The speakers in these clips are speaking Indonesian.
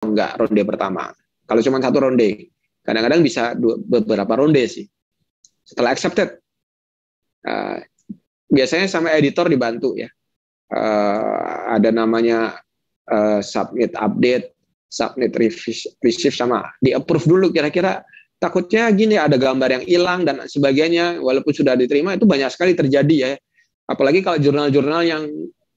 enggak ronde pertama. Kalau cuma satu ronde, kadang-kadang bisa beberapa ronde sih. Setelah accepted, biasanya sama editor dibantu ya. Ada namanya submit update, submit receive, sama di approve dulu. Kira-kira takutnya gini, ada gambar yang hilang dan sebagainya, walaupun sudah diterima. Itu banyak sekali terjadi ya, apalagi kalau jurnal-jurnal yang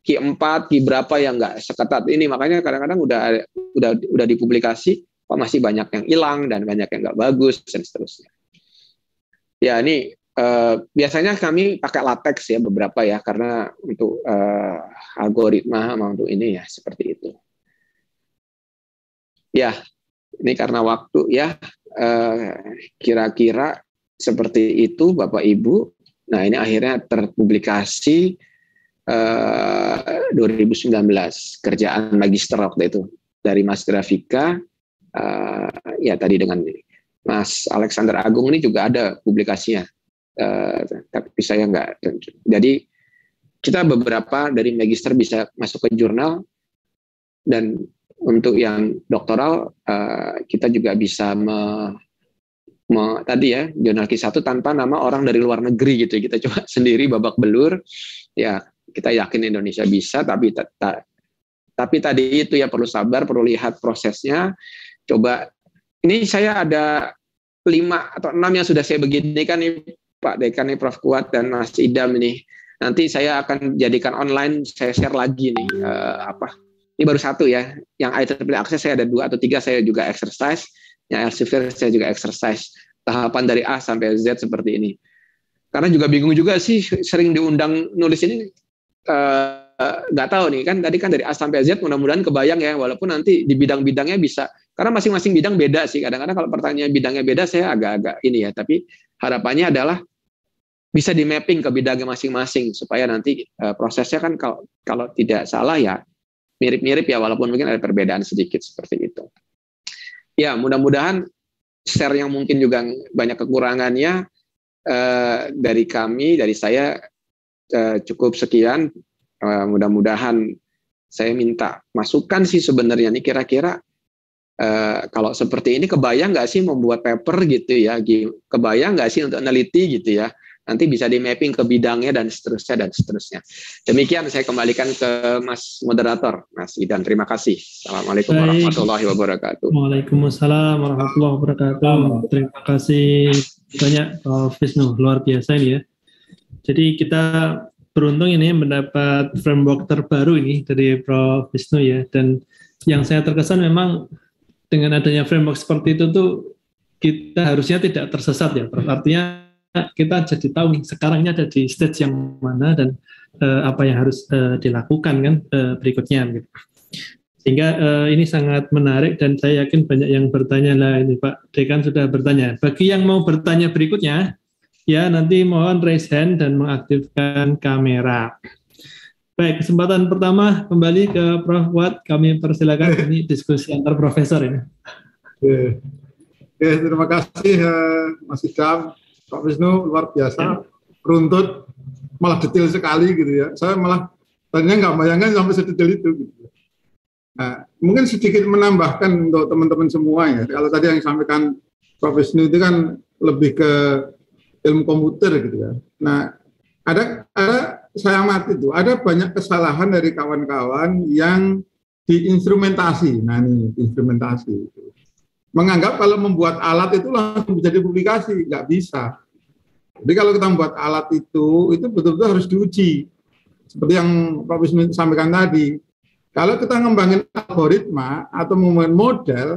Q4, Q berapa yang nggak seketat ini. Makanya kadang-kadang udah dipublikasi, kok masih banyak yang hilang dan banyak yang nggak bagus dan seterusnya. Ya ini biasanya kami pakai latex ya beberapa ya, karena untuk algoritma sama untuk ini ya seperti itu. Ya ini karena waktu ya, kira-kira seperti itu Bapak Ibu. Nah ini akhirnya terpublikasi 2019 kerjaan magister waktu itu dari Mas Grafika, ya tadi dengan Mas Alexander Agung ini juga ada publikasinya, tapi saya enggak. Jadi kita beberapa dari magister bisa masuk ke jurnal, dan untuk yang doktoral kita juga bisa tadi ya jurnal Q1 tanpa nama orang dari luar negeri gitu. Kita coba sendiri babak belur ya. Kita yakin Indonesia bisa, tapi tadi itu ya perlu sabar, perlu lihat prosesnya. Coba, ini saya ada 5 atau 6 yang sudah saya beginikan nih Pak Dekan, nih Prof Kuat dan Mas Idam ini. Nanti saya akan jadikan online, saya share lagi nih ini baru 1 ya. Yang IEEE akses saya ada 2 atau 3, saya juga exercise. Yang Elsevier saya juga exercise. Tahapan dari A sampai Z seperti ini. Karena juga bingung juga sih, sering diundang nulis ini. Nggak tahu nih kan, tadi kan dari A sampai Z, mudah-mudahan kebayang ya, walaupun nanti di bidang-bidangnya bisa, karena masing-masing bidang beda sih. Kadang-kadang kalau pertanyaan bidangnya beda, saya agak-agak ini ya, tapi harapannya adalah bisa di mapping ke bidangnya masing-masing, supaya nanti prosesnya kan kalau tidak salah ya mirip-mirip ya, walaupun mungkin ada perbedaan sedikit seperti itu. Ya mudah-mudahan share yang mungkin juga banyak kekurangannya dari kami, dari saya cukup sekian. Mudah-mudahan saya minta masukan sih sebenarnya nih, kira-kira kalau seperti ini kebayang nggak sih membuat paper gitu ya, kebayang nggak sih untuk meneliti gitu ya, nanti bisa di mapping ke bidangnya dan seterusnya. Demikian saya kembalikan ke Mas Moderator, Mas Idan. Terima kasih. Assalamualaikum warahmatullahi wabarakatuh. Waalaikumsalam warahmatullahi wabarakatuh. Terima kasih banyak Prof. Wisnu, luar biasa ini ya. Jadi kita beruntung ini mendapat framework terbaru ini dari Prof. Wisnu ya, dan yang saya terkesan memang dengan adanya framework seperti itu tuh kita harusnya tidak tersesat ya Prof. Artinya kita jadi tahu nih sekarang ini ada di stage yang mana dan apa yang harus dilakukan kan berikutnya gitu. Sehingga ini sangat menarik dan saya yakin banyak yang bertanya lah ini Pak Dekan sudah bertanya. Bagi yang mau bertanya berikutnya, ya nanti mohon raise hand dan mengaktifkan kamera. Baik, kesempatan pertama kembali ke Prof. Kuat, kami persilakan ini diskusi antar profesor ini. Oke, terima kasih Mas Idam, Pak Wisnu, luar biasa, runtut, malah detail sekali gitu ya. Saya malah tadinya nggak bayangkan sampai sedetail itu. Gitu. Nah, mungkin sedikit menambahkan untuk teman-teman semua ya. Kalau tadi yang disampaikan Prof. Wisnu itu kan lebih ke ilmu komputer gitu ya. Nah, ada saya amati itu, ada banyak kesalahan dari kawan-kawan yang diinstrumentasi. Nah, ini instrumentasi. Menganggap kalau membuat alat itu langsung bisa dipublikasi, nggak bisa. Jadi kalau kita membuat alat itu betul-betul harus diuji. Seperti yang Prof. Wisnu sampaikan tadi, kalau kita ngembangin algoritma atau membangun model,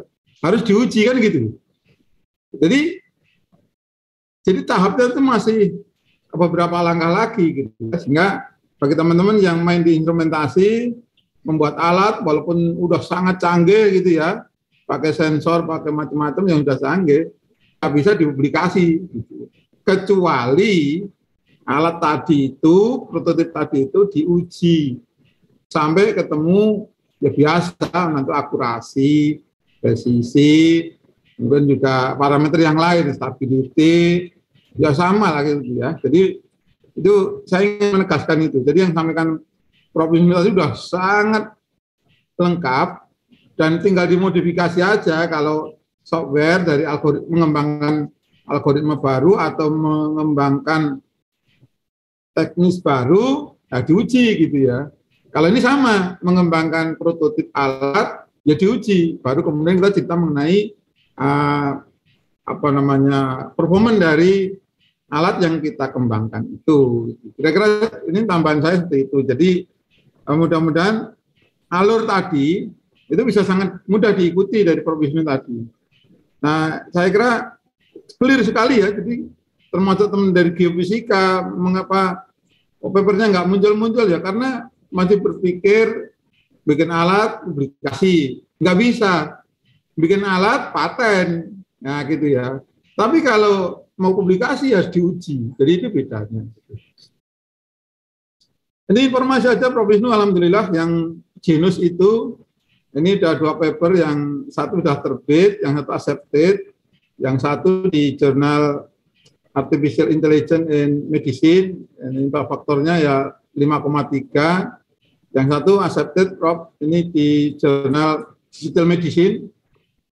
harus diuji kan gitu. Jadi tahapnya itu masih beberapa langkah lagi gitu. Sehingga bagi teman-teman yang main di instrumentasi, membuat alat walaupun udah sangat canggih gitu ya, pakai sensor, pakai macam-macam yang sudah canggih, nggak bisa dipublikasi gitu. Kecuali alat tadi itu, prototip tadi itu diuji sampai ketemu ya biasa nanti akurasi, presisi, kemudian juga parameter yang lain, stability, ya sama lah gitu ya. Jadi itu saya ingin menegaskan itu. Jadi yang sampaikan Prof. Wisnu tadi sudah sangat lengkap dan tinggal dimodifikasi aja kalau software dari mengembangkan algoritma baru atau mengembangkan teknis baru, ya diuji gitu ya. Kalau ini sama, mengembangkan prototip alat, ya diuji. Baru kemudian kita cerita mengenai performa dari alat yang kita kembangkan itu. Kira-kira ini tambahan saya seperti itu. Jadi mudah-mudahan alur tadi itu bisa sangat mudah diikuti dari Prof. Wisnu tadi. Nah, saya kira clear sekali ya. Jadi termasuk teman dari geofisika, mengapa papernya nggak muncul-muncul ya? Karena masih berpikir bikin alat publikasi, nggak bisa bikin alat paten, nah gitu ya. Tapi kalau mau publikasi harus diuji, jadi itu bedanya. Ini informasi aja Prof. Wisnu, alhamdulillah yang genus itu ini ada 2 paper, yang satu sudah terbit, yang satu accepted, yang satu di jurnal Artificial Intelligence in Medicine, impact faktornya ya 5,3. Yang satu accepted, Prof, ini di jurnal Digital Medicine,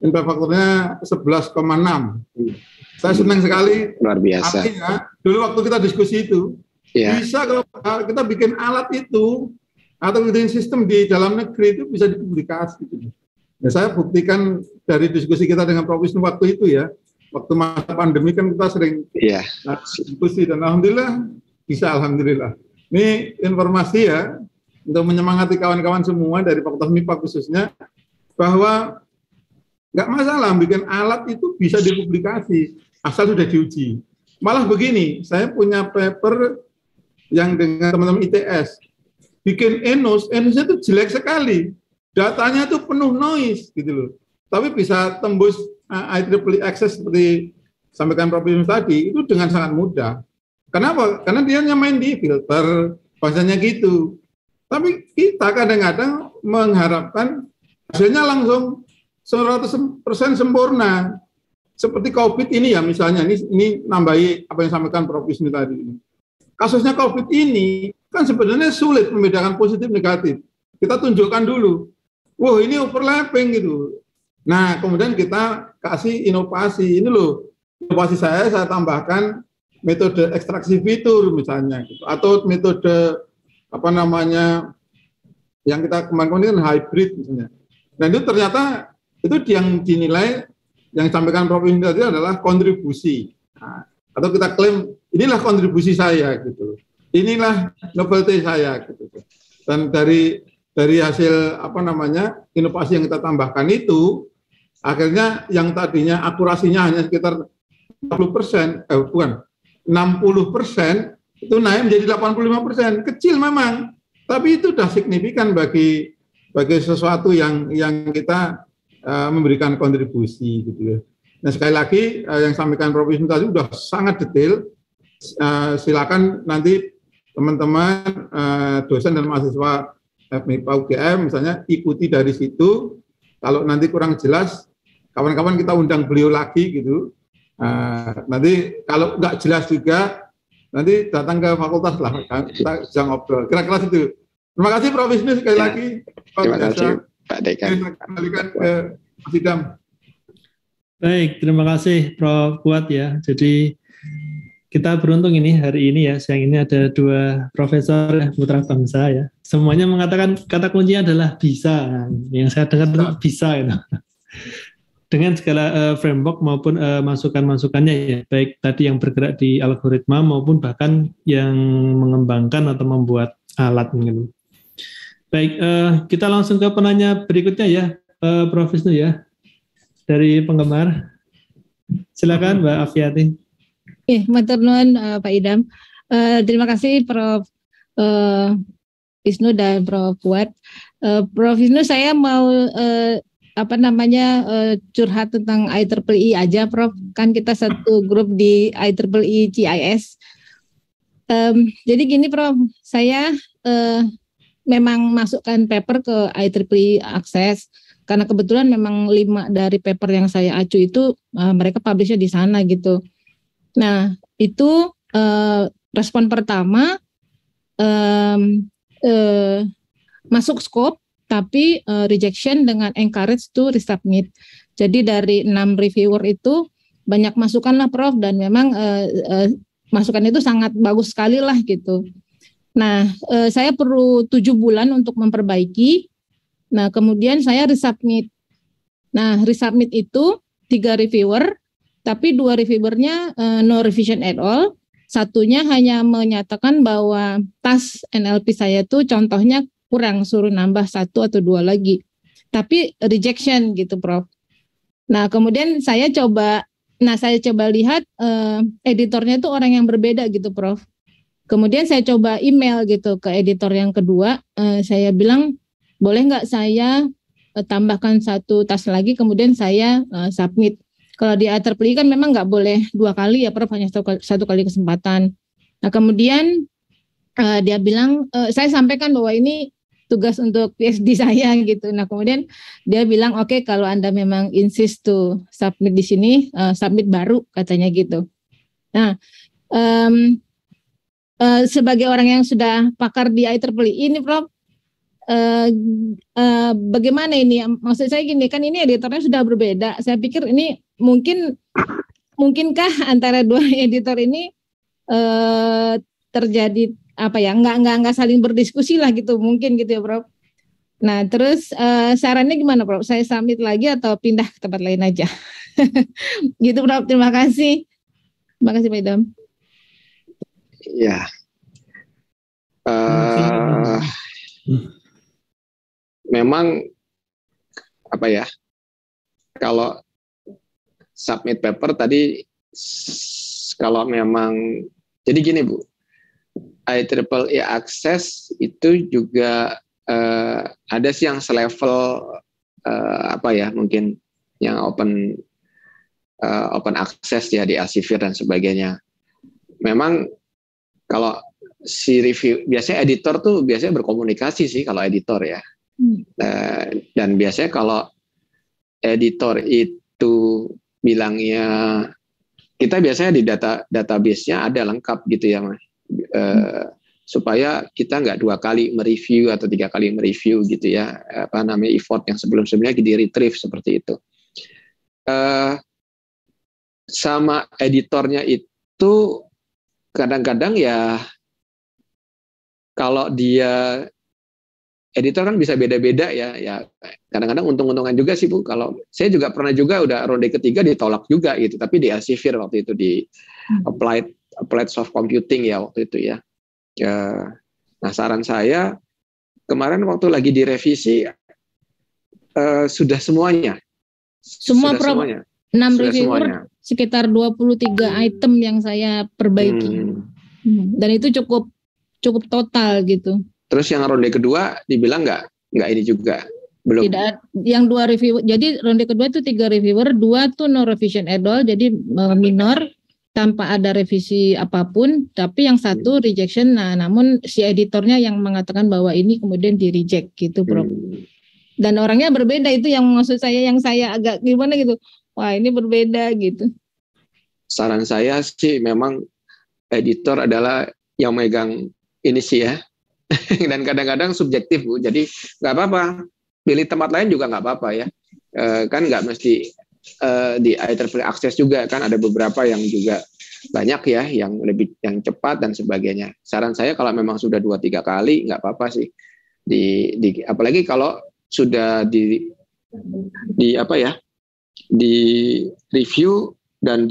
impact faktornya 11,6. Saya senang sekali. Luar biasa. Artinya, dulu waktu kita diskusi itu, bisa kalau kita bikin alat itu, atau bikin sistem di dalam negeri itu bisa dipublikasi. Nah, saya buktikan dari diskusi kita dengan Prof. Wisnu waktu itu ya, waktu masa pandemi kan kita sering diskusi, dan alhamdulillah bisa, alhamdulillah. Ini informasi ya, untuk menyemangati kawan-kawan semua dari Fakultas MIPA khususnya, bahwa nggak masalah bikin alat itu bisa dipublikasi, asal sudah diuji. Malah begini, saya punya paper yang dengan teman-teman ITS, bikin ENOS-nya itu jelek sekali, datanya itu penuh noise gitu loh. Tapi bisa tembus IEEE access seperti sampaikan Prof. Wisnu tadi, itu dengan sangat mudah. Kenapa? Karena dia main di filter, bahasanya gitu. Tapi kita kadang-kadang mengharapkan hasilnya langsung 100% sempurna. Seperti COVID ini ya misalnya, ini nambahi apa yang sampaikan Prof. Wisnu tadi. Kasusnya COVID ini kan sebenarnya sulit membedakan positif negatif. Kita tunjukkan dulu, wah ini overlapping gitu. Nah kemudian kita kasih inovasi, ini loh inovasi saya tambahkan metode ekstraksi fitur misalnya, gitu. Atau metode yang kita kemarin hybrid misalnya. Nah itu ternyata itu yang dinilai, yang disampaikan Prof. Wisnu tadi adalah kontribusi. Nah, atau kita klaim inilah kontribusi saya gitu, inilah novelty saya gitu. Dan dari hasil inovasi yang kita tambahkan itu, akhirnya yang tadinya akurasinya hanya sekitar 60%, 60%, itu naik menjadi 85%. Kecil memang, tapi itu sudah signifikan bagi sesuatu yang kita memberikan kontribusi gitu ya. Nah sekali lagi yang sampaikan Prof. Wisnu tadi sudah sangat detail. Silakan nanti teman-teman dosen dan mahasiswa FMIPA UGM misalnya ikuti dari situ. Kalau nanti kurang jelas, kawan-kawan kita undang beliau lagi gitu. Nanti kalau nggak jelas juga, nanti datang ke fakultas lah, kita bisa ngobrol. Kira-kira itu. Terima kasih Prof. Wisnu sekali lagi. Terima kasih Pak Dekan. Saya kembalikan ke Mas Idam. Baik, terima kasih Prof. Kuat ya. Jadi kita beruntung ini hari ini ya, siang ini ada 2 profesor putra bangsa ya. Semuanya mengatakan kata kuncinya adalah bisa. Yang saya dengar bisa itu. Dengan segala framework maupun masukan-masukannya ya, baik tadi yang bergerak di algoritma maupun bahkan yang mengembangkan atau membuat alat gitu. Baik, kita langsung ke penanya berikutnya ya, Prof. Wisnu ya. Dari penggemar. Silakan Mbak Afiati. Matur nuwun Pak Idam. Terima kasih Prof. Wisnu dan Prof. Kuat. Prof. Wisnu, saya mau curhat tentang IEEE aja, Prof. Kan kita satu grup di IEEE CIS. Jadi gini, Prof. Saya memang masukkan paper ke IEEE Access. Karena kebetulan memang 5 dari paper yang saya acu itu mereka publish-nya di sana gitu. Nah itu respon pertama masuk scope tapi rejection dengan encourage to resubmit. Jadi dari 6 reviewer itu banyak masukan lah Prof, dan memang masukan itu sangat bagus sekali lah gitu. Nah, saya perlu 7 bulan untuk memperbaiki. Nah, kemudian saya resubmit. Nah, resubmit itu 3 reviewer, tapi 2 reviewernya no revision at all. Satunya hanya menyatakan bahwa task NLP saya tuh contohnya kurang, suruh nambah 1 atau 2 lagi. Tapi rejection gitu Prof. Nah, kemudian saya coba lihat editornya itu orang yang berbeda gitu Prof. Kemudian saya coba email gitu ke editor yang kedua, saya bilang boleh nggak saya tambahkan 1 task lagi, kemudian saya submit. Kalau di IEEE kan memang nggak boleh 2 kali ya Prof, hanya 1 kali kesempatan. Nah kemudian dia bilang, saya sampaikan bahwa ini tugas untuk PhD saya gitu. Nah kemudian dia bilang oke, kalau Anda memang insist to submit di sini, submit baru katanya gitu. Nah sebagai orang yang sudah pakar di IEEE ini Prof, bagaimana ini? Maksud saya gini, kan ini editornya sudah berbeda. Saya pikir ini mungkinkah antara 2 editor ini terjadi apa ya? Nggak saling berdiskusi lah gitu, mungkin gitu ya, Prof. Nah, terus sarannya gimana, Prof? Saya submit lagi atau pindah ke tempat lain aja? Gitu, Prof. Terima kasih. Terima kasih, Pak Idam. Ya. Memang apa ya, kalau submit paper tadi, kalau memang jadi gini Bu, IEEE Access itu juga ada sih yang selevel apa ya, mungkin yang open access ya di Elsevier dan sebagainya. Memang kalau si review, biasanya editor tuh biasanya berkomunikasi sih kalau editor ya. Dan biasanya kalau editor itu bilangnya, kita biasanya di database-nya ada lengkap gitu ya Mas, supaya kita nggak 2 kali mereview atau 3 kali mereview gitu ya, apa namanya, effort yang sebelum-sebelumnya di retrieve seperti itu. Sama editornya itu kadang-kadang ya, kalau dia editor kan bisa beda-beda ya kadang-kadang untung-untungan juga sih Bu. Kalau saya juga pernah juga udah ronde ketiga ditolak juga gitu, tapi di Elsevier waktu itu, di applied soft computing ya waktu itu ya. Nah saran saya kemarin waktu lagi direvisi sudah semuanya. Sudah Prof. Semuanya. 6 reviewer sekitar 23 item yang saya perbaiki. Dan itu cukup total gitu. Terus yang ronde kedua dibilang nggak ini juga belum. Tidak, yang 2 reviewer. Jadi ronde kedua itu 3 reviewer, 2 tuh no revision at all, jadi minor tanpa ada revisi apapun. Tapi yang 1 rejection. Nah, namun si editornya yang mengatakan bahwa ini kemudian di reject gitu, Prof. Dan orangnya berbeda, itu yang maksud saya, yang saya agak gimana gitu. Wah, ini berbeda gitu. Saran saya sih memang editor adalah yang megang ini sih ya. Dan kadang-kadang subjektif Bu, jadi nggak apa-apa, pilih tempat lain juga nggak apa-apa ya, kan nggak mesti di IEEE Access juga kan ada beberapa yang juga banyak ya, yang cepat dan sebagainya. Saran saya kalau memang sudah 2-3 kali nggak apa-apa sih, apalagi kalau sudah di apa ya, di review dan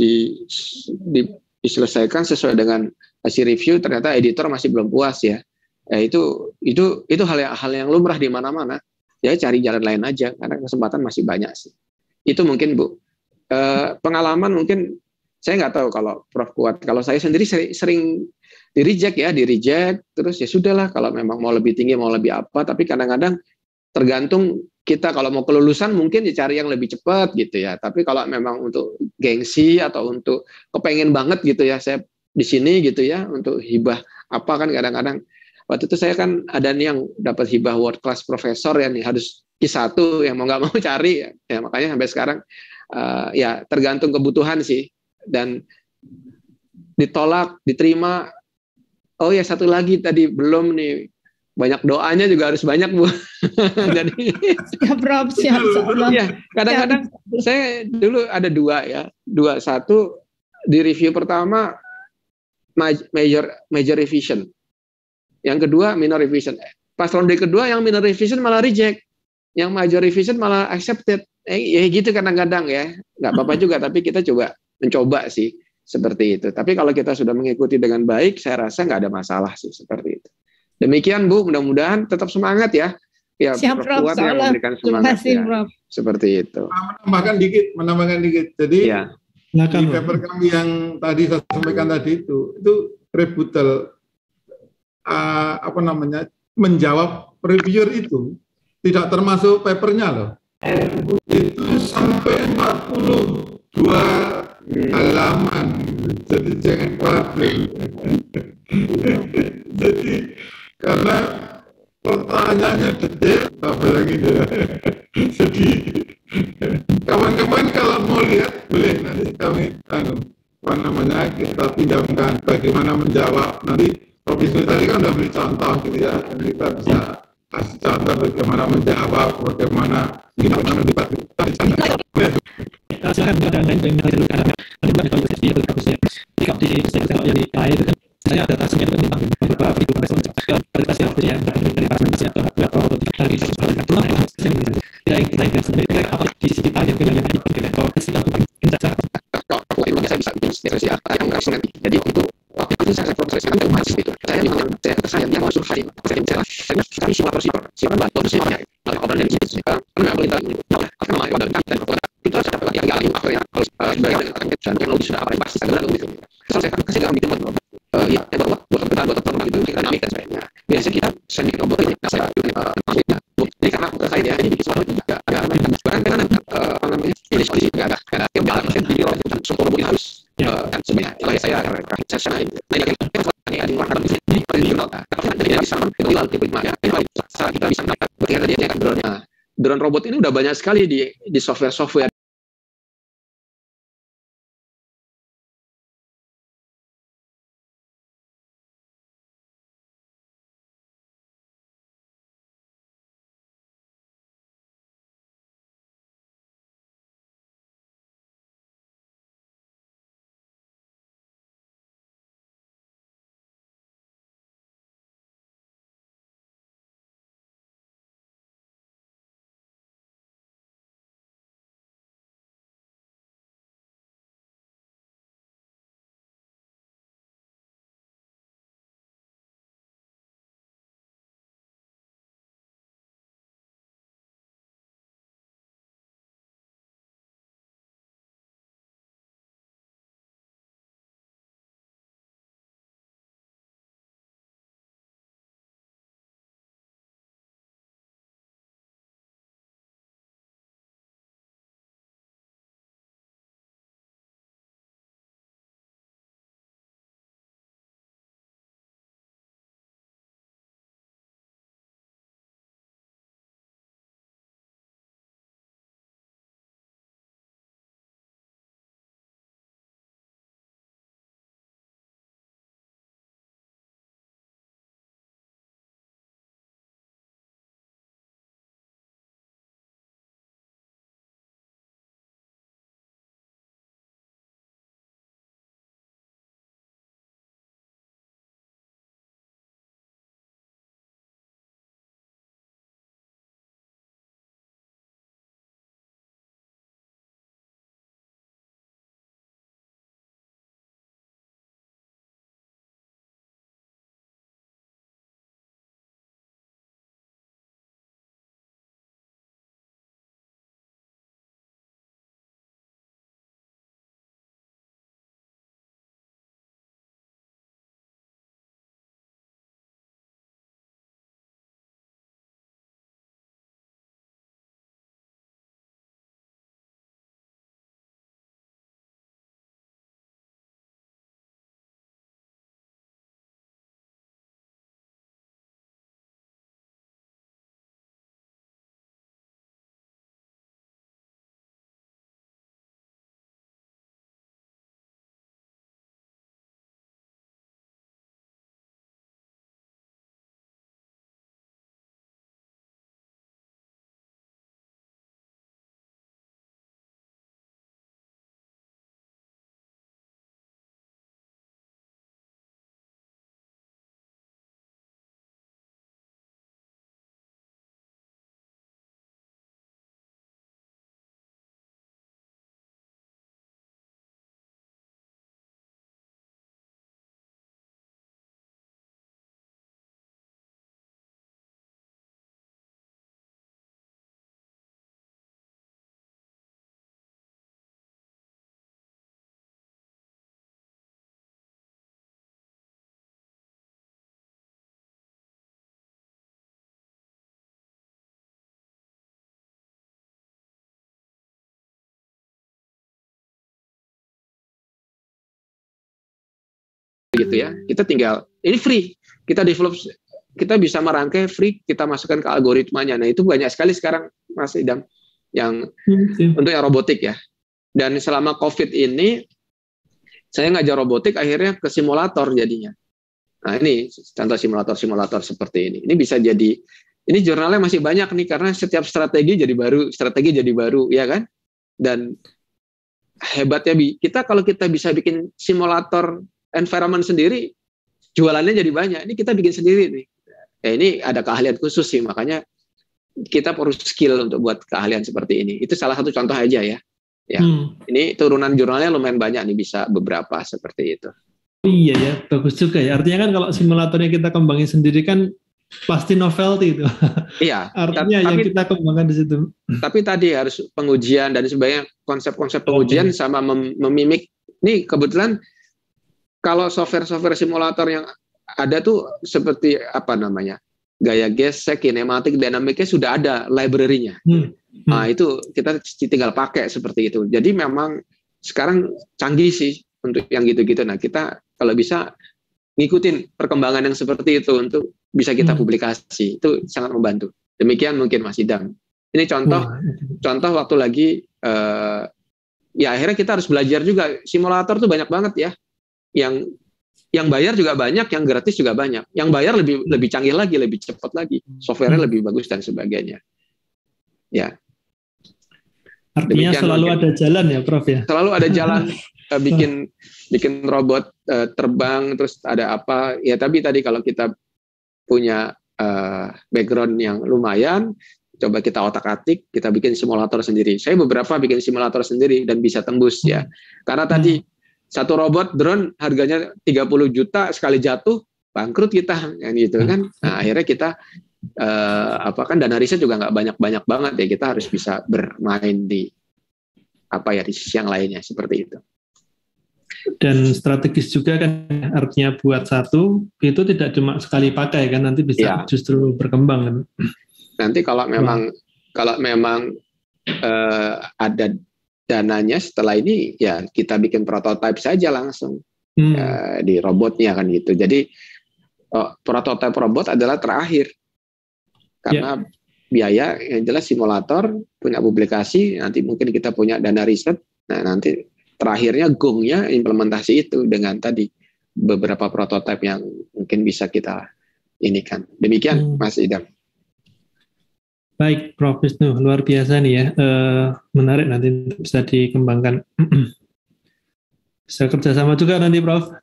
diselesaikan sesuai dengan hasil review, ternyata editor masih belum puas ya. Itu hal yang lumrah di mana-mana. Ya cari jalan lain aja karena kesempatan masih banyak sih. Itu mungkin Bu. Pengalaman mungkin saya nggak tahu kalau Prof kuat. Kalau saya sendiri sering di reject terus ya sudahlah, kalau memang mau lebih tinggi mau lebih apa, tapi kadang-kadang tergantung kita, kalau mau kelulusan mungkin dicari yang lebih cepat gitu ya. Tapi kalau memang untuk gengsi atau untuk kepengen banget gitu ya, saya di sini gitu ya untuk hibah apa, kan kadang-kadang waktu itu saya kan ada nih yang dapat hibah world class profesor ya nih, harus Q1 yang mau nggak mau cari ya, makanya sampai sekarang ya tergantung kebutuhan sih, dan ditolak diterima. Oh ya satu lagi tadi belum nih, banyak doanya juga harus banyak Bu. Jadi Siap Prof, siap insyaallah. ya kadang-kadang saya dulu ada dua, satu di review pertama major revision, yang kedua minor revision. Pas ronde kedua yang minor revision malah reject, yang major revision malah accepted. Ya gitu kadang-kadang ya, nggak apa-apa juga, tapi kita mencoba sih seperti itu. Tapi kalau kita sudah mengikuti dengan baik, saya rasa nggak ada masalah sih seperti itu. Demikian Bu, mudah-mudahan tetap semangat ya. Ya, Siap Prof, Fuad yang memberikan terima semangat kasih ya. Prof. Seperti itu. Menambahkan dikit. Jadi Ya. di paper kami yang tadi saya sampaikan tadi itu rebuttal menjawab reviewer itu tidak termasuk papernya loh. Itu sampai 42 halaman. Jadi jangan khawatir. Jadi karena pertanyaannya detail, apalagi jadi kawan-kawan kalau mau lihat boleh nanti kami kita pinjamkan bagaimana menjawab. Nanti Prof. Isnu tadi kan udah beri contoh gitu ya, nanti kita bisa kasih contoh bagaimana menjawab, bagaimana debat. Silakan ada yang lain yang nanti kalau di kalau di itu kan saya ada tasnya itu tentang beberapa video kualitas yang dari pasien atau beberapa dari kita sendiri apa di sisi kita yang kalau saya bisa bikin sesi apa yang nggak nanti. Jadi itu waktu itu saya proses kan masih itu. Saya dia mau survei. Kita isi siapa bantu siapa kalau orang dari situ karena boleh tahu akan mau ada dan itu saya dapat yang kali akhirnya harus sebagai dan yang lebih sudah apa pasti saya bilang begitu. Saya kasih dalam itu ya bahwa buat teman itu kita naik dan sebagainya. Biasanya kita sendiri robot ini saya jadi karena saya dia jadi bikin soal juga ada barang apa namanya ini soal juga ada yang jalan di robot itu semua robot harus dan sebenarnya kalau saya saya ini di warna ini original tapi tidak bisa menjual tipe ya saat kita bisa mendapatkan berarti dia akan drone robot ini udah banyak sekali di software gitu ya. Kita tinggal, ini free, kita develop, kita bisa merangkai free, kita masukkan ke algoritmanya. Nah itu banyak sekali sekarang Mas Idam yang untuk yang robotik ya. Dan selama COVID ini saya ngajar robotik akhirnya ke simulator jadinya. Nah ini contoh simulator seperti ini. Ini bisa jadi, ini jurnalnya masih banyak nih karena setiap strategi jadi baru, ya kan? Dan hebatnya kita kalau kita bisa bikin simulator environment sendiri, jualannya jadi banyak. Ini kita bikin sendiri nih. Ini ada keahlian khusus sih, makanya kita perlu skill untuk buat keahlian seperti ini. Itu salah satu contoh aja ya. Ya, ini turunan jurnalnya lumayan banyak nih, bisa beberapa seperti itu. Iya ya, bagus juga ya. Artinya kan kalau simulatornya kita kembangin sendiri kan pasti novelty itu. Iya. Artinya yang kita kembangkan di situ. Tapi tadi harus pengujian dan sebagainya, konsep-konsep pengujian sama memimik. Nih kebetulan kalau software simulator yang ada tuh seperti apa namanya, gaya gesek, kinematik, dinamiknya sudah ada library-nya. Nah itu kita tinggal pakai seperti itu. Jadi memang sekarang canggih sih untuk yang gitu-gitu. Nah kita kalau bisa ngikutin perkembangan yang seperti itu untuk bisa kita publikasi, itu sangat membantu. Demikian mungkin Mas Idam. Ini contoh waktu lagi ya akhirnya kita harus belajar juga. Simulator tuh banyak banget ya. Yang bayar juga banyak, yang gratis juga banyak. Yang bayar lebih canggih lagi, lebih cepat lagi, software-nya lebih bagus dan sebagainya. Ya. Artinya selalu ada jalan ya, Prof ya. Selalu ada jalan bikin robot terbang, terus ada apa? Ya tapi tadi kalau kita punya background yang lumayan, coba kita otak-atik, kita bikin simulator sendiri. Saya beberapa bikin simulator sendiri dan bisa tembus ya. Karena tadi satu robot drone harganya 30 juta, sekali jatuh bangkrut kita, gitu kan. Nah, akhirnya kita kan dana riset juga nggak banyak banget ya, kita harus bisa bermain di di sisi yang lainnya seperti itu. Dan strategis juga kan, artinya buat satu itu tidak cuma sekali pakai kan, nanti bisa justru berkembang kan. Nanti kalau memang ada dananya setelah ini ya kita bikin prototipe saja langsung di robotnya kan gitu. Jadi prototipe robot adalah terakhir karena biaya yang jelas simulator, punya publikasi, nanti mungkin kita punya dana riset, nah nanti terakhirnya gongnya implementasi itu dengan tadi beberapa prototipe yang mungkin bisa kita inikan. Demikian Mas Idam. Baik, Prof Wisnu, luar biasa nih ya, menarik nanti bisa dikembangkan. Bisa kerjasama juga nanti, Prof.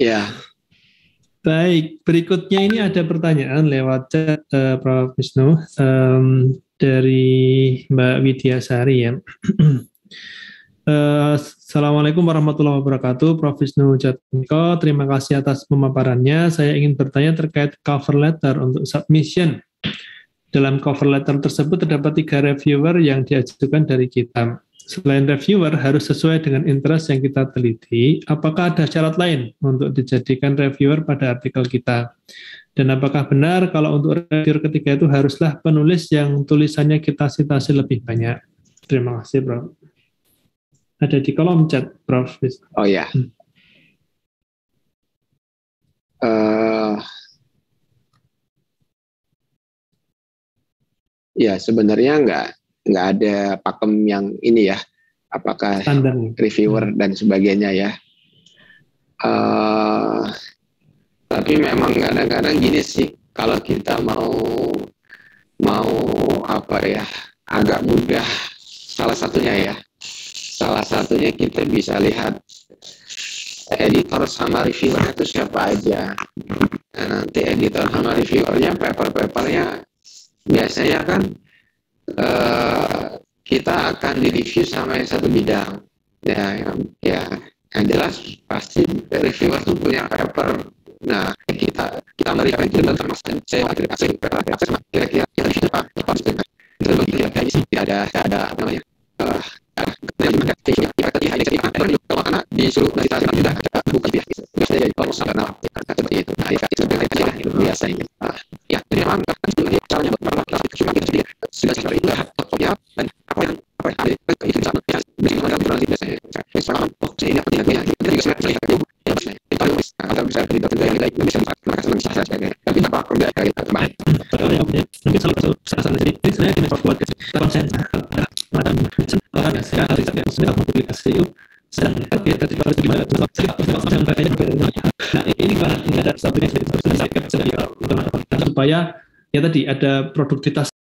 Ya. Baik, berikutnya ini ada pertanyaan lewat chat, Prof Wisnu, dari Mbak Widyasari ya. Assalamualaikum warahmatullahi wabarakatuh, Prof Wisnu Jatmiko. Terima kasih atas pemaparannya. Saya ingin bertanya terkait cover letter untuk submission. Dalam cover letter tersebut terdapat 3 reviewer yang diajukan dari kita. Selain reviewer harus sesuai dengan interest yang kita teliti, apakah ada syarat lain untuk dijadikan reviewer pada artikel kita? Dan apakah benar kalau untuk reviewer ketiga itu haruslah penulis yang tulisannya kita citasi lebih banyak? Terima kasih, Prof. Ada di kolom chat, Prof. Oh ya. Ya sebenarnya nggak ada pakem yang ini ya, apakah standar reviewer dan sebagainya ya. Tapi memang kadang-kadang gini sih, kalau kita mau agak mudah, salah satunya kita bisa lihat editor sama reviewernya itu siapa aja. Nah, nanti editor sama reviewernya paper-papernya biasanya kan kita akan direview sama yang satu bidang. Yang jelas pasti reviewer tuh punya paper. Nah, kita memberikan itu dan sama saya kasih paper sama kira-kira review apa itu begitu ya, tidak ada apa namanya karena disuruh dari tadi juga ada bukan biasa jadi kalau sampai seperti itu. Nah, itu biasanya. Ya, jadi memang caranya buat cuma gitu sudah seperti itu ya, dan apa yang ada itu sama ya bagaimana biasanya saya ini apa tidak ya jadi saya itu karena riset yang sudah mempublikasi itu sedang terkait harus gimana nah ini gimana ini ada satu yang supaya ya tadi ada produktivitas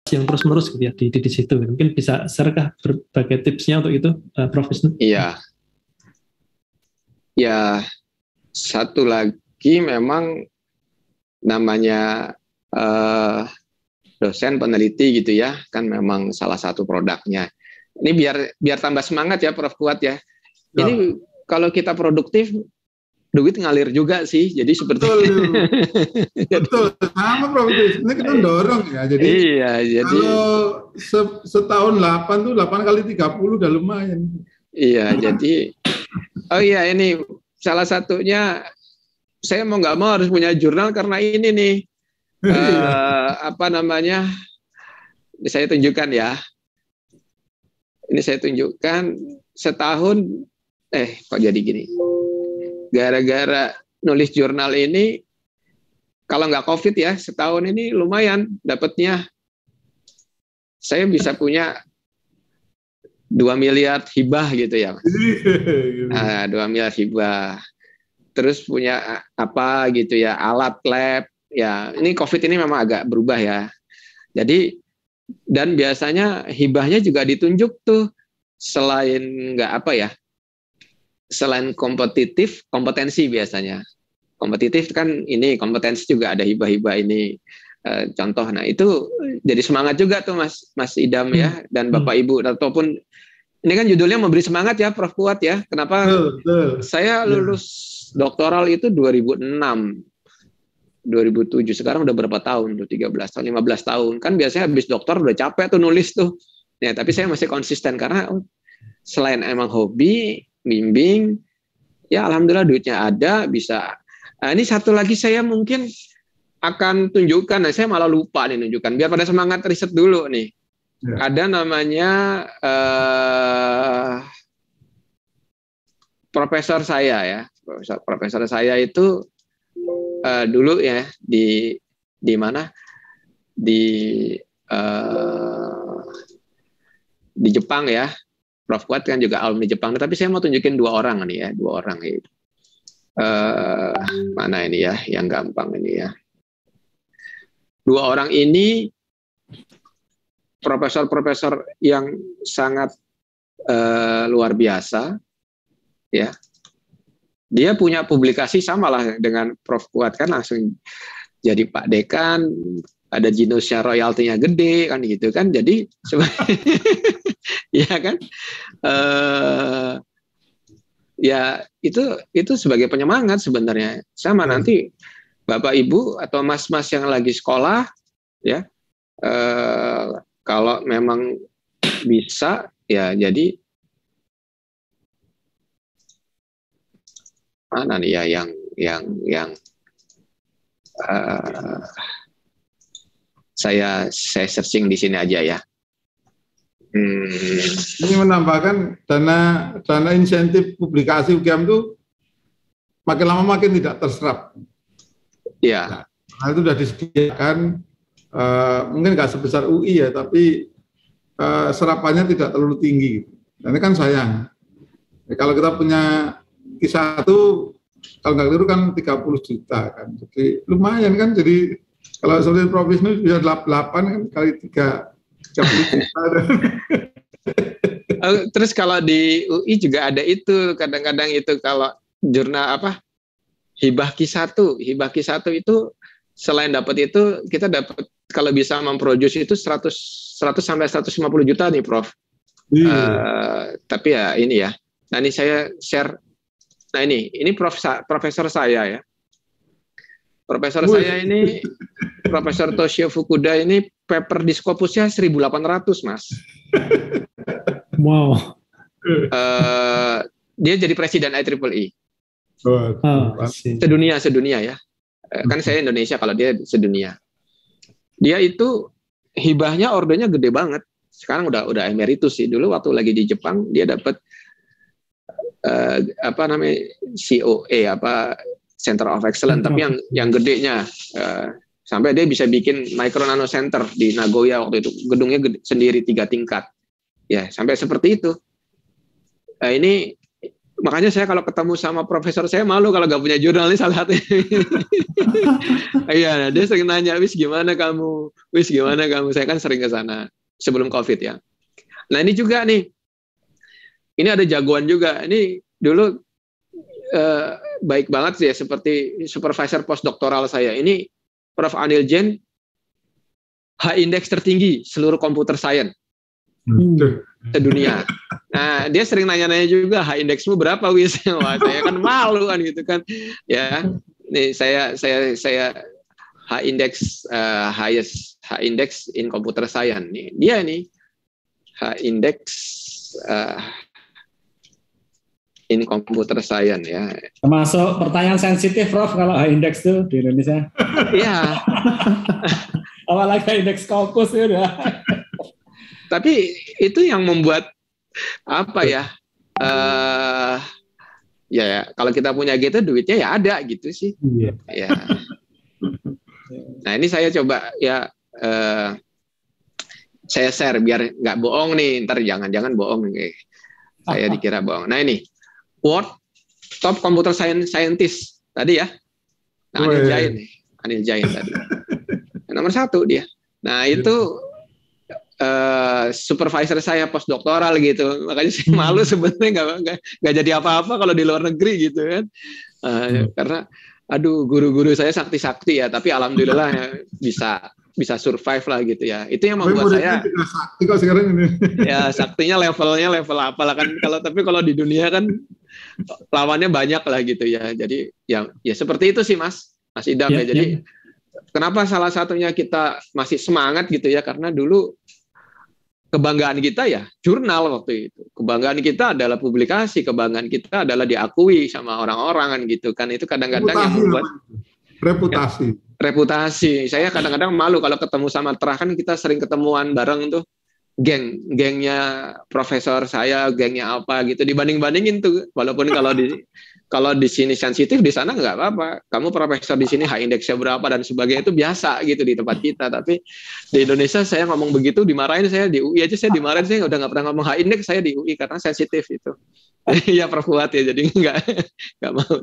yang terus-menerus gitu ya di situ. Mungkin bisa share-kah berbagai tipsnya untuk itu, Prof. Wisnu? Iya. Ya, satu lagi memang namanya dosen peneliti gitu ya, kan memang salah satu produknya. Ini biar tambah semangat ya Prof Kuat ya. Ini kalau kita produktif, duit ngalir juga sih. Jadi seperti betul sama Prof. Ini kita dorong ya. Jadi iya, jadi kalau setahun 8 kali 30 udah lumayan. Iya, jadi oh iya ini salah satunya saya mau nggak mau harus punya jurnal karena ini nih apa namanya? Saya tunjukkan ya. Ini saya tunjukkan setahun kok jadi gini. Gara-gara nulis jurnal ini, kalau nggak COVID ya, setahun ini lumayan dapatnya. Saya bisa punya 2 miliar hibah gitu ya. 2 miliar hibah. Terus punya apa gitu ya, alat lab. Ya, ini COVID ini memang agak berubah ya. Jadi, dan biasanya hibahnya juga ditunjuk tuh, selain nggak apa ya, selain kompetitif, kompetensi biasanya. Kompetitif kan ini, kompetensi juga ada hibah-hibah ini. Contoh, nah itu jadi semangat juga tuh Mas Idam ya, dan Bapak Ibu, ataupun ini kan judulnya memberi semangat ya Prof Kuat ya. Kenapa? Saya lulus doktoral itu 2006, 2007, sekarang udah berapa tahun? 13 tahun, 15 tahun. Kan biasanya habis doktor udah capek tuh nulis tuh. Ya, tapi saya masih konsisten karena selain emang hobi, bimbing, ya alhamdulillah duitnya ada, bisa. Nah, ini satu lagi saya mungkin akan tunjukkan, nah saya malah lupa nih nunjukkan, biar pada semangat riset dulu nih. Ya. Ada namanya profesor saya ya, profesor saya itu dulu ya di di mana di Jepang ya. Prof Kuat kan juga alumni Jepang, tapi saya mau tunjukin dua orang nih ya, dua orang itu. Mana ini ya, yang gampang ini ya. Dua orang ini profesor-profesor yang sangat luar biasa, ya. Dia punya publikasi sama lah dengan Prof Kuat kan, langsung jadi Pak Dekan, ada genusnya royaltinya gede kan gitu kan, jadi ya kan, ya itu sebagai penyemangat sebenarnya. Sama nanti Bapak Ibu atau Mas-mas yang lagi sekolah ya, kalau memang bisa ya, jadi mana nih ya yang saya searching di sini aja ya. Ini menambahkan dana insentif publikasi UGM itu makin lama makin tidak terserap. Ya. Nah, itu sudah disediakan, mungkin nggak sebesar UI ya, tapi serapannya tidak terlalu tinggi. Dan ini kan sayang. Ya, kalau kita punya Q1, kalau nggak keliru kan 30 juta kan. Jadi lumayan kan, jadi kalau seperti Prof Wisnu bisa 8 kan kali 30 juta. Terus kalau di UI juga ada itu, kadang-kadang itu kalau jurnal apa, hibah Q1 itu selain dapat itu, kita dapat kalau bisa memproduksi itu 100 sampai 150 juta nih Prof. Tapi ya ini ya. Nah ini saya share. Nah ini profesor saya ya. Profesor saya ini, Profesor Toshio Fukuda ini paper di Scopusnya 1.800 Mas. Wow. Dia jadi presiden IEEE. Sedunia ya. Kan saya Indonesia, kalau dia sedunia. Dia itu hibahnya ordernya gede banget. Sekarang udah emeritus sih. Dulu waktu lagi di Jepang dia dapat apa namanya COE Center of Excellence, tapi yang gedenya sampai dia bisa bikin micro nano center di Nagoya waktu itu, gedungnya sendiri 3 tingkat. Ya, sampai seperti itu. Ini makanya saya kalau ketemu sama profesor saya malu kalau nggak punya jurnalis salah satu. Iya, dia sering nanya, "Wis gimana kamu? Wis gimana kamu?" Saya kan sering ke sana sebelum Covid ya. Nah, ini juga nih. Ini ada jagoan juga. Ini dulu baik banget sih ya, seperti supervisor postdoktoral saya. Ini Prof. Anil Jain, H-index tertinggi seluruh computer science sedunia. Nah, dia sering nanya-nanya juga, H-indexmu berapa, Wis? Wah, saya kan malu kan gitu kan. Ya, nih saya H-index highest H-index in computer science nih. Dia nih H-index in computer science ya. Termasuk pertanyaan sensitif, Prof, kalau H-index itu di Indonesia. Iya. Apalagi indeks Scopus ya udah. Tapi itu yang membuat apa ya? Ya kalau kita punya gitu duitnya ya ada gitu sih. Iya. Ya. Nah ini saya coba ya saya share biar nggak bohong nih. Ntar jangan bohong nih. Saya dikira bohong. Nah ini World Top Computer Scientist tadi ya. Nah, Anil Jain tadi. Nomor 1 dia. Nah itu supervisor saya postdoktoral gitu, makanya saya malu sebenarnya nggak jadi apa-apa kalau di luar negeri gitu kan, karena aduh guru-guru saya sakti-sakti ya, tapi alhamdulillah ya, bisa survive lah gitu ya. Itu yang membuat saya sakti kok sekarang ini. Ya saktinya levelnya level apa lah kan, tapi kalau di dunia kan lawannya banyak lah gitu ya. Jadi ya seperti itu sih Mas Idam ya. Jadi kenapa salah satunya kita masih semangat gitu ya, karena dulu kebanggaan kita ya jurnal waktu itu. Kebanggaan kita adalah publikasi, kebanggaan kita adalah diakui sama orang-orang kan gitu kan. Itu kadang-kadang yang membuat reputasi. Saya kadang-kadang malu kalau ketemu sama Trah, kan kita sering ketemuan bareng tuh. gengnya profesor saya, gengnya apa gitu, dibanding-bandingin tuh. Walaupun kalau di sini sensitif, di sana nggak apa-apa. Kamu profesor di sini high indeksnya berapa dan sebagainya, itu biasa gitu di tempat kita. Tapi di Indonesia saya ngomong begitu dimarahin. Saya di UI aja saya dimarahin, saya udah nggak pernah ngomong high indeks saya di UI karena sensitif itu. Ya Prof Fuad ya, jadi nggak mau.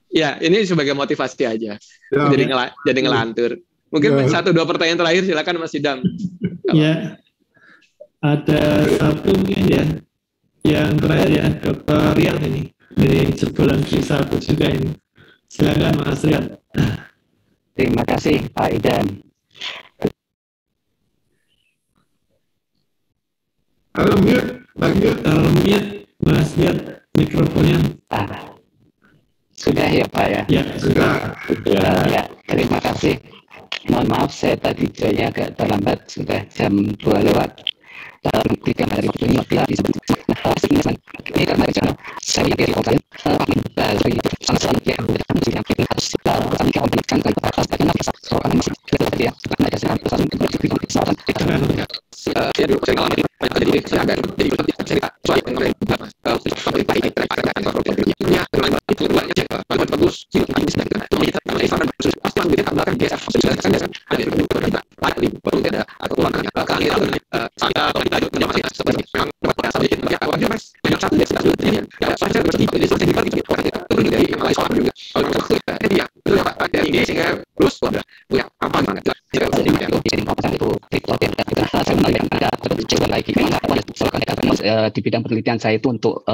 Ya ini sebagai motivasi aja. Ya, jadi ngelantur. Mungkin ya. 1-2 pertanyaan terakhir silakan Mas Idam. Ya, ada satu mungkin ya, yang terakhir ya, Dr. Riyad ini dari sebulan Q1 juga ini. Silakan Mas Riyad. Terima kasih Pak Idam. Halo mute, lagi Mute Mas Riyad mikrofonnya. Sudah ya Pak ya? Ya, sudah. Ya, terima kasih. Mohon maaf saya tadi joinnya agak terlambat, sudah jam 2 lewat. Dalam 3 hari ini tidak bisa. Ini karena rencana saya yang kalian dari sangat ya yang harus kita komunikasikan ke atas karena seorang masih ya karena ada saya ya dulu saya ngalamin jadi saya agak jadi cerita soal yang itu bagus sih ini sedang kita mulai pasti kita belakang biasa ada di baru ada atau ulangnya kali saya kita menjadi seperti memang sedikit banyak orang mas banyak satu dari satu ini ya saya sedikit dari satu dari orang kita turun dari yang lain soal juga kalau kita dia itu ada ide sehingga terus udah punya apa banget tidak jadi jadi apa itu kita saya melihat ada coba lagi di bidang penelitian saya itu untuk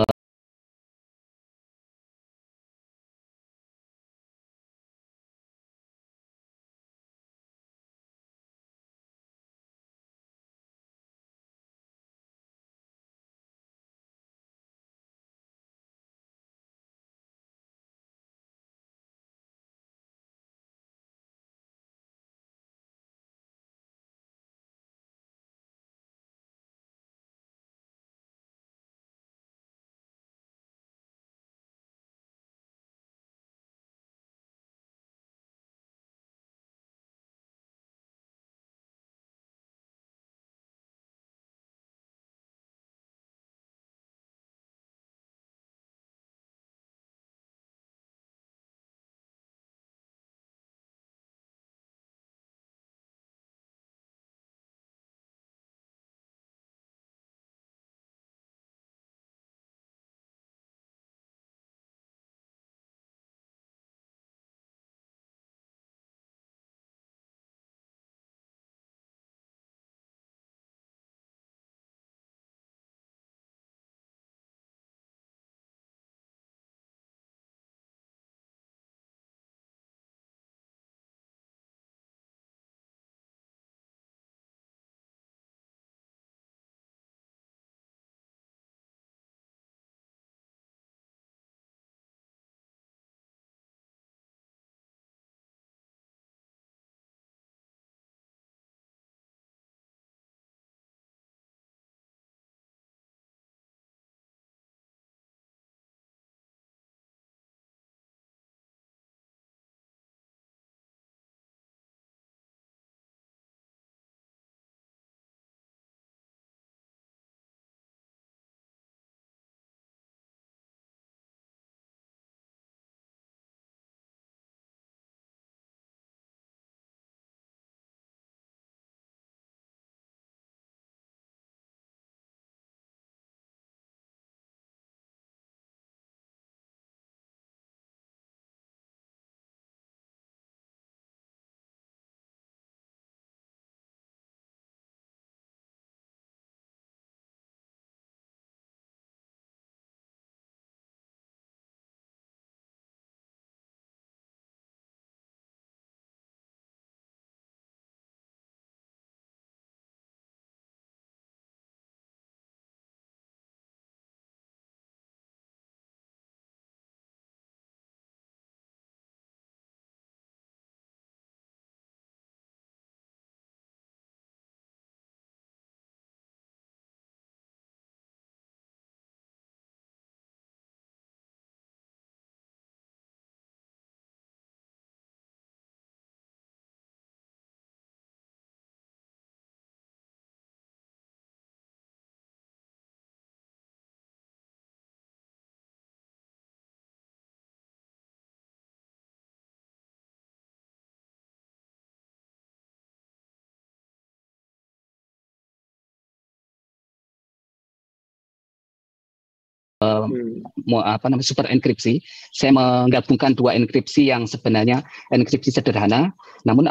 super enkripsi. Saya menggabungkan dua enkripsi yang sebenarnya enkripsi sederhana, namun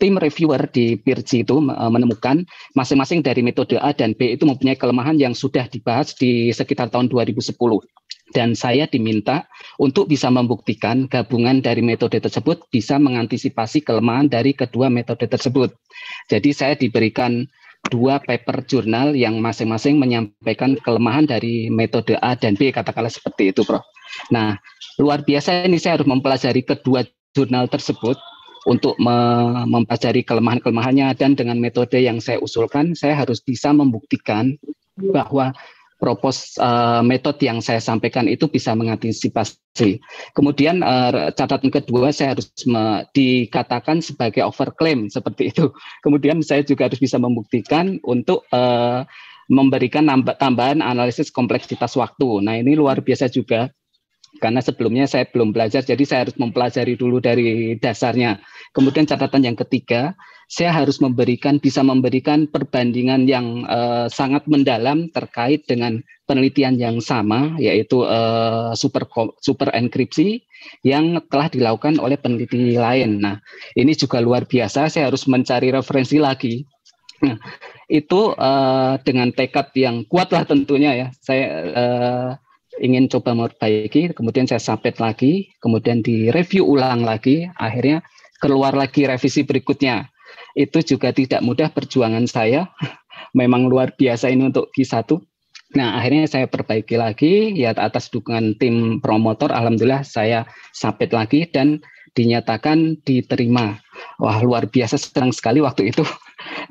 tim reviewer di PIRG itu menemukan masing-masing dari metode A dan B itu mempunyai kelemahan yang sudah dibahas di sekitar tahun 2010. Dan saya diminta untuk bisa membuktikan gabungan dari metode tersebut bisa mengantisipasi kelemahan dari kedua metode tersebut. Jadi saya diberikan dua paper jurnal yang masing-masing menyampaikan kelemahan dari metode A dan B, katakanlah seperti itu, Prof. Nah, luar biasa ini saya harus mempelajari kedua jurnal tersebut untuk mempelajari kelemahan-kelemahannya, dan dengan metode yang saya usulkan, saya harus bisa membuktikan bahwa metode yang saya sampaikan itu bisa mengantisipasi. Kemudian catatan kedua, saya harus dikatakan sebagai overclaim seperti itu. Kemudian saya juga harus bisa membuktikan untuk memberikan tambahan analisis kompleksitas waktu. Nah, ini luar biasa juga, karena sebelumnya saya belum belajar, jadi saya harus mempelajari dulu dari dasarnya. Kemudian catatan yang ketiga, saya harus bisa memberikan perbandingan yang sangat mendalam terkait dengan penelitian yang sama, yaitu super enkripsi yang telah dilakukan oleh peneliti lain. Nah, ini juga luar biasa, saya harus mencari referensi lagi. Nah, itu dengan tekad yang kuat lah tentunya ya, saya ingin coba memperbaiki, kemudian saya submit lagi, kemudian direview ulang lagi, akhirnya keluar lagi revisi berikutnya. Itu juga tidak mudah perjuangan saya, memang luar biasa ini untuk Q1. Nah, akhirnya saya perbaiki lagi, ya atas dukungan tim promotor, alhamdulillah saya submit lagi dan dinyatakan diterima. Wah, luar biasa, senang sekali waktu itu.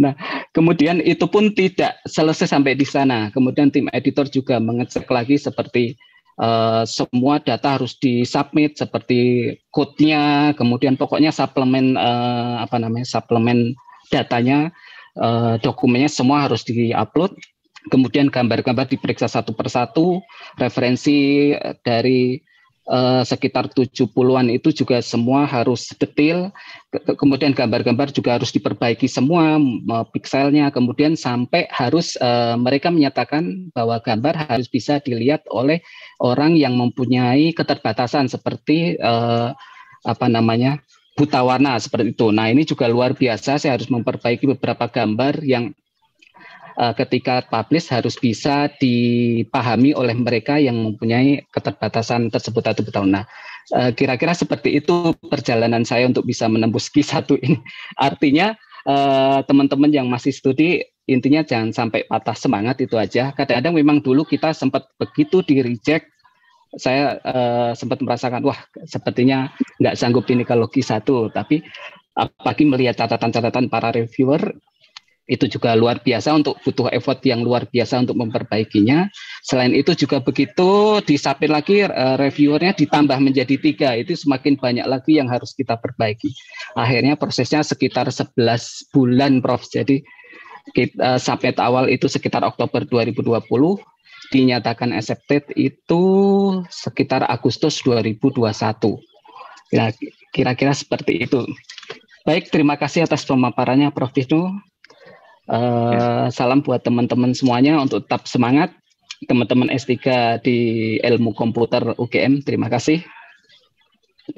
Nah, kemudian itu pun tidak selesai sampai di sana. Kemudian tim editor juga mengecek lagi seperti semua data harus disubmit seperti code-nya, kemudian pokoknya suplemen suplemen datanya, dokumennya semua harus di-upload. Kemudian gambar-gambar diperiksa satu persatu, referensi dari sekitar 70-an itu juga semua harus detail, kemudian gambar-gambar juga harus diperbaiki semua pikselnya, kemudian sampai harus mereka menyatakan bahwa gambar harus bisa dilihat oleh orang yang mempunyai keterbatasan seperti buta warna seperti itu. Nah, ini juga luar biasa, saya harus memperbaiki beberapa gambar yang ketika publish harus bisa dipahami oleh mereka yang mempunyai keterbatasan tersebut atau tahun. Nah, kira-kira seperti itu perjalanan saya untuk bisa menembus Q1 ini. Artinya teman-teman yang masih studi, intinya jangan sampai patah semangat, itu aja. Kadang-kadang memang dulu kita sempat begitu di-reject, saya sempat merasakan, wah sepertinya nggak sanggup ini kalau Q1, tapi apalagi melihat catatan-catatan para reviewer, itu juga luar biasa, untuk butuh effort yang luar biasa untuk memperbaikinya. Selain itu juga begitu disubmit lagi, reviewernya ditambah menjadi 3, itu semakin banyak lagi yang harus kita perbaiki. Akhirnya prosesnya sekitar 11 bulan, Prof. Jadi kita submit awal itu sekitar Oktober 2020, dinyatakan accepted itu sekitar Agustus 2021. Ya, kira-kira seperti itu. Baik, terima kasih atas pemaparannya Prof. Wisnu. Salam buat teman-teman semuanya untuk tetap semangat. Teman-teman S3 di ilmu komputer UGM, terima kasih.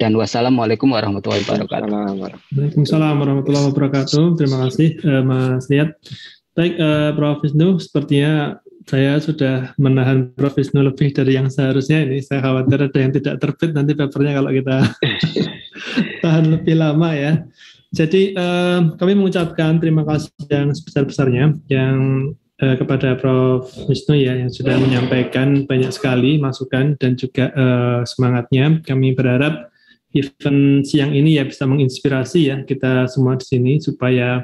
Dan wassalamualaikum warahmatullahi wabarakatuh. Waalaikumsalam warahmatullahi wabarakatuh. Terima kasih Mas Riyad. Baik, Prof. Wisnu, sepertinya saya sudah menahan Prof. Wisnu lebih dari yang seharusnya ini. Saya khawatir ada yang tidak terbit nanti papernya kalau kita tahan lebih lama ya. Jadi kami mengucapkan terima kasih yang sebesar-besarnya kepada Prof. Wisnu ya, yang sudah menyampaikan banyak sekali masukan dan juga semangatnya. Kami berharap event siang ini ya bisa menginspirasi ya kita semua di sini supaya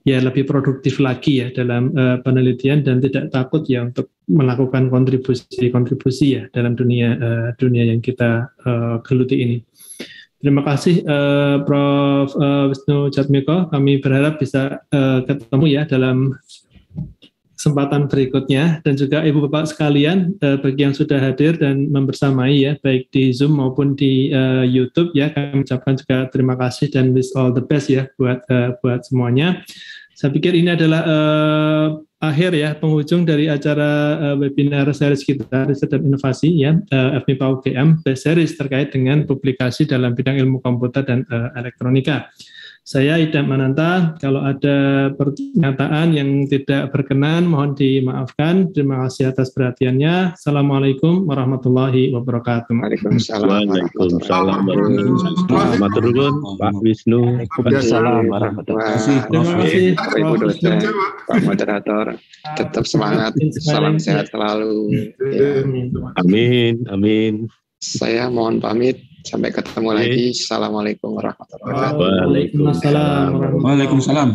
ya lebih produktif lagi ya dalam penelitian dan tidak takut ya untuk melakukan kontribusi ya dalam dunia yang kita geluti ini. Terima kasih Prof. Wisnu Jatmiko. Kami berharap bisa ketemu ya dalam kesempatan berikutnya, dan juga Ibu Bapak sekalian bagi yang sudah hadir dan membersamai ya baik di Zoom maupun di YouTube ya, kami ucapkan juga terima kasih dan wish all the best ya buat semuanya. Saya pikir ini adalah akhir ya, penghujung dari acara webinar series kita Riset dan Inovasi ya, FMIPA UGM series terkait dengan publikasi dalam bidang ilmu komputer dan elektronika. Saya Idam Mananta, kalau ada pernyataan yang tidak berkenan mohon dimaafkan. Terima kasih atas perhatiannya. Assalamualaikum warahmatullahi wabarakatuh. Waalaikumsalam. Waalaikumsalam warahmatullahi wabarakatuh. Pak Wisnu. Waalaikumsalam warahmatullahi wabarakatuh. Terima kasih. Pak Ibu dosen, Pak moderator, tetap semangat. Salam sehat selalu. Ya. Amin, amin. Saya mohon pamit. Sampai ketemu lagi. Assalamualaikum warahmatullahi wabarakatuh. Waalaikumsalam.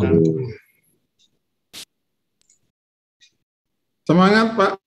Semangat Pak